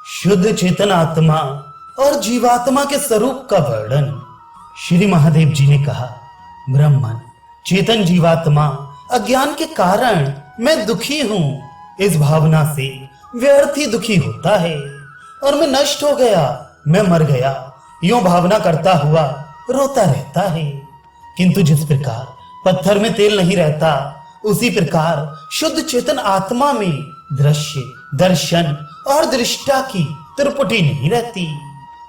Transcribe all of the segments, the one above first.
शुद्ध चेतन आत्मा और जीवात्मा के स्वरूप का वर्णन। श्री महादेव जी ने कहा, ब्रह्मन चेतन जीवात्मा अज्ञान के कारण मैं दुखी हूं, इस भावना से व्यर्थ ही दुखी होता है और मैं नष्ट हो गया, मैं मर गया, यूं भावना करता हुआ रोता रहता है। किंतु जिस प्रकार पत्थर में तेल नहीं रहता, उसी प्रकार शुद्ध चेतन आत्मा में दृश्य, दर्शन और दृष्टा की त्रिपुटी नहीं रहती।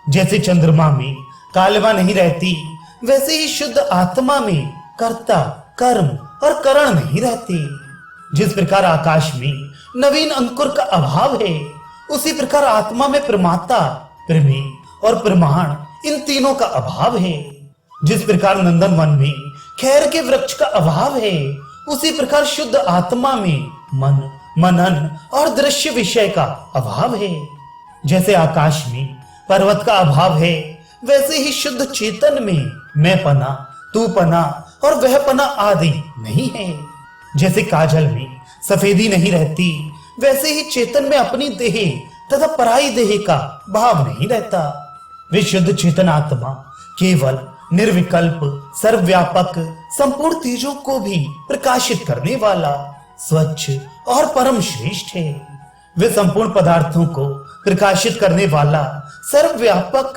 जैसे चंद्रमा में कालवा नहीं रहती, वैसे ही शुद्ध आत्मा में कर्ता, कर्म और करण नहीं रहते। जिस प्रकार आकाश में नवीन अंकुर का अभाव है, उसी प्रकार आत्मा में प्रमाता, प्रमेय और प्रमाण इन तीनों का अभाव है। जिस प्रकार नंदन वन में खैर के वृक्ष का अभाव है, उसी प्रकार शुद्ध आत्मा में मन, मनन और दृश्य विषय का अभाव है। जैसे आकाश में पर्वत का अभाव है, वैसे ही शुद्ध चेतन में मैं पना, तू पना और वह पना आदि नहीं है। जैसे काजल में सफेदी नहीं रहती, वैसे ही चेतन में अपनी देह तथा पराई देह का भाव नहीं रहता। वे शुद्ध चेतन आत्मा केवल निर्विकल्प, सर्वव्यापक, संपूर्ण तेजों को भी प्रकाशित करने वाला, स्वच्छ और परम श्रेष्ठ है। वे संपूर्ण पदार्थों को प्रकाशित करने वाला, सर्वव्यापक,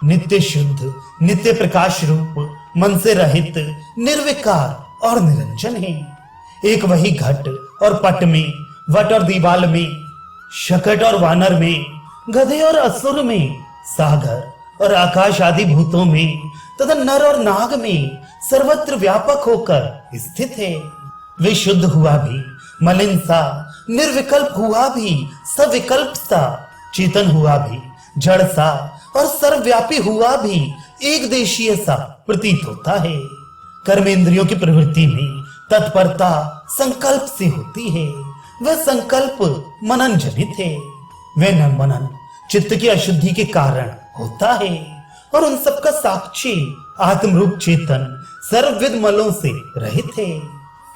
नित्य शुद्ध, नित्य प्रकाश रूप, मन से रहित, निर्विकार और निरंजन है। एक वही घट और पट में, वट और दीवाल में, शकट और वानर में, गधे और असुर में, सागर और आकाश आदि भूतों में तथा नर और नाग में सर्वत्र व्यापक होकर स्थित है। वे शुद्ध हुआ भी मलिन सा, निर्विकल्प हुआ भी सविकल्प सा, चेतन हुआ भी जड़ सा और सर्वव्यापी हुआ भी एक देशीय सा प्रतीत होता है। कर्मेंद्रियों की प्रवृत्ति में तत्परता संकल्प से होती है। वह संकल्प मनन जनित है। वह मनन चित्त की अशुद्धि के कारण होता है और उन सबका साक्षी आत्मरूप चेतन सर्वविद मलों से रहित है।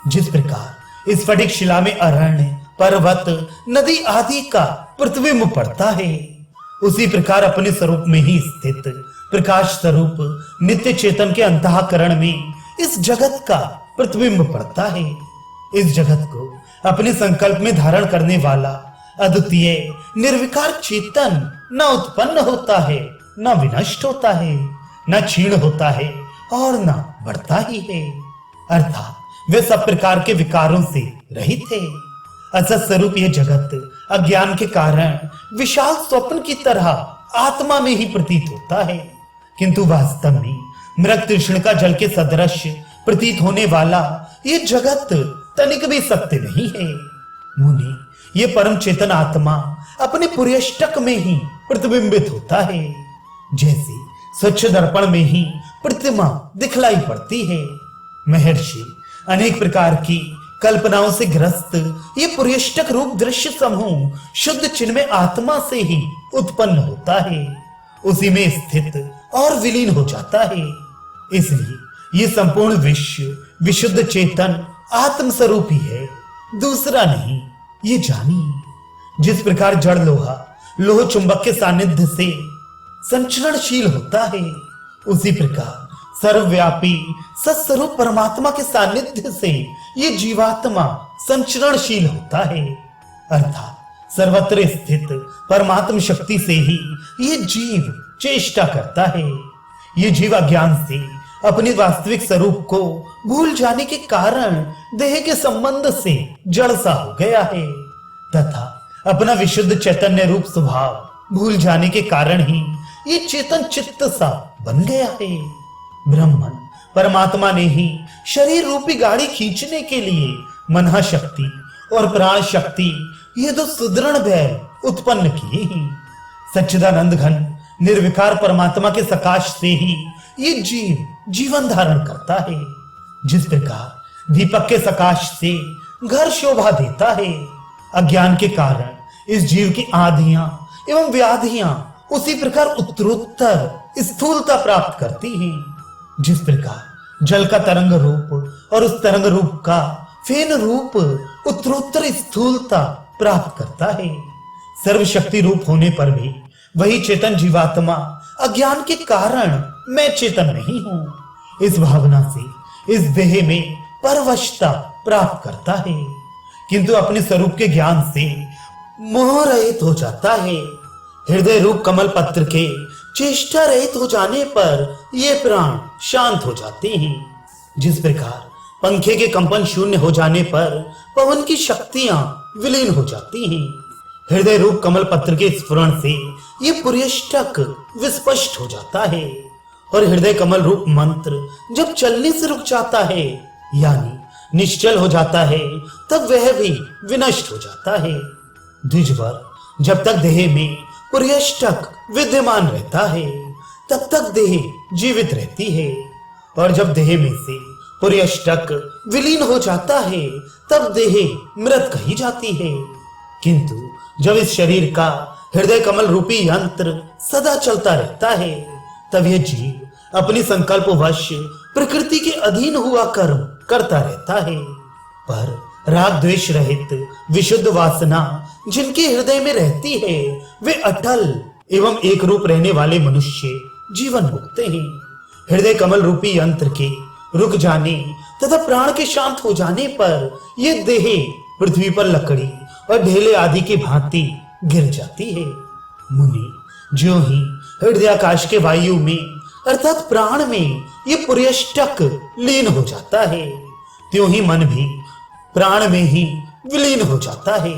जिस प्रकार इस स्फटिक शिला में अरण्य, पर्वत, नदी आदि का प्रतिबिंब पड़ता है, उसी प्रकार अपने स्वरूप में ही स्थित प्रकाश स्वरूप नित्य चेतन के अंतःकरण में इस जगत का प्रतिबिंब पड़ता है। इस जगत को अपने संकल्प में धारण करने वाला अद्वितीय निर्विकार चेतन न उत्पन्न होता है, न विनष्ट होता है, न क्षीण होता है और न बढ़ता ही है। अर्थात वे सब प्रकार के विकारों से रहित है। असत स्वरूप यह जगत अज्ञान के कारण विशाल स्वप्न की तरह आत्मा में ही प्रतीत होता है, किंतु वास्तव में मृग तृष्ण का जल के सदृश प्रतीत होने वाला ये जगत तनिक भी सत्य नहीं है। मुनि, ये परम चेतन आत्मा अपने पुर्यष्टक में ही प्रतिबिंबित होता है। जैसे स्वच्छ दर्पण में ही प्रतिमा दिखलाई पड़ती है। महर्षि अनेक प्रकार की कल्पनाओं से ग्रस्त ये पुर्यष्टक रूप दृश्य समूह शुद्ध चिन्मय आत्मा से ही उत्पन्न होता है, उसी में स्थित और विलीन हो जाता है। इसलिए ये संपूर्ण विश्व विशुद्ध चेतन आत्म स्वरूप ही है, दूसरा नहीं। ये जानिए, जिस प्रकार जड़ लोहा लोह चुंबक के सानिध्य से संचरणशील होता है, उसी प्रकार सर्वव्यापी सत्स्वरूप परमात्मा के सानिध्य से ये जीवात्मा संचरणशील होता है। अर्थात सर्वत्र स्थित परमात्म शक्ति से ही ये जीव चेष्टा करता है। ये जीव अज्ञान से अपने वास्तविक स्वरूप को भूल जाने के कारण देह के संबंध से जड़ सा हो गया है तथा अपना विशुद्ध चैतन्य रूप स्वभाव भूल जाने के कारण ही ये चेतन चित्त सा बन गया है। ब्रह्मन परमात्मा ने ही शरीर रूपी गाड़ी खींचने के लिए मनः शक्ति और प्राण शक्ति ये दो सुदृढ़ बैल उत्पन्न किए ही। सच्चिदानंद घन निर्विकार परमात्मा के सकाश से ही ये जीव जीवन धारण करता है। जिस प्रकार दीपक के सकाश से घर शोभा देता है, अज्ञान के कारण इस जीव की आधियां एवं व्याधियां उसी प्रकार उत्तरोत्तर स्थूलता प्राप्त करती हैं। जिस प्रकार जल का तरंग रूप और उस तरंग रूप का फेन रूप उत्तरोत्तर स्थूलता प्राप्त करता है, सर्वशक्ति रूप होने पर भी वही चेतन जीवात्मा अज्ञान के कारण मैं चेतन नहीं हूं, इस भावना से इस देह में परवशता प्राप्त करता है, किंतु अपने स्वरूप के ज्ञान से मोह रहित हो जाता है। हृदय रूप कमल पत्र के चेष्टा रहित हो जाने पर ये प्राण शांत हो जाते हैं। जिस प्रकार पंखे के कंपन शून्य हो जाने पर पवन की शक्तियां विलीन हो जाती हैं, हृदय रूप कमल पत्र के स्फुरण से ये पुर्यष्टक विस्पष्ट हो जाता है और हृदय कमल रूप मंत्र जब चलने से रुक जाता है यानी निश्चल हो जाता है, तब वह भी विनष्ट हो जाता है। द्विजवर जब तक देह में पुर्यष्टक विद्यमान रहता है तब तक देह जीवित रहती है, और जब देह में से पुर्यष्टक विलीन हो जाता है तब देह मृत कही जाती है। किंतु जब इस शरीर का हृदय कमल रूपी यंत्र सदा चलता रहता है तब यह जीव अपनी संकल्पवश प्रकृति के अधीन हुआ कर्म करता रहता है। पर राग द्वेष रहित विशुद्ध वासना जिनके हृदय में रहती है वे अटल एवं एक रूप रहने वाले मनुष्य जीवन भोगते हैं। हृदय कमल रूपी यंत्र के रुक जाने तथा प्राण के शांत हो जाने पर ये देह पृथ्वी पर लकड़ी और ढेले आदि की भांति गिर जाती है। मुनि ज्यों ही हृदयाकाश के वायु में अर्थात प्राण में ये पुर्यष्टक लीन हो जाता है, त्यों ही मन भी प्राण में ही विलीन हो जाता है।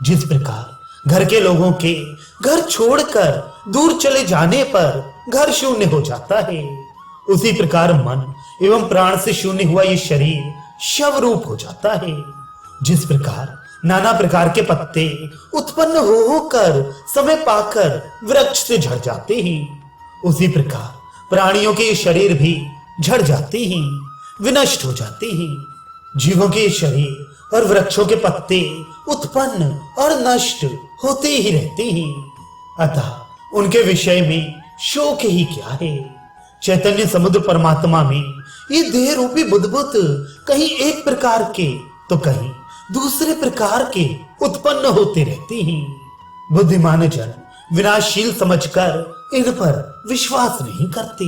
जिस प्रकार घर के लोगों के घर छोड़कर दूर चले जाने पर घर शून्य हो जाता है, उसी प्रकार मन एवं प्राण से शून्य हुआ ये शरीर शव रूप हो जाता है। जिस प्रकार नाना प्रकार के पत्ते उत्पन्न होकर समय पाकर वृक्ष से झड़ जाते हैं, उसी प्रकार प्राणियों के शरीर भी झड़ जाते हैं, विनष्ट हो जाते हैं। जीवों के शरीर और वृक्षों के पत्ते उत्पन्न और नष्ट होते ही रहते हैं, अतः उनके विषय में शोक ही क्या है। चैतन्य समुद्र परमात्मा में ये देह रूपी बुद्बुद कहीं एक प्रकार के तो कहीं दूसरे प्रकार के उत्पन्न होते रहते हैं। बुद्धिमान जन विनाशशील समझकर इन पर विश्वास नहीं करते।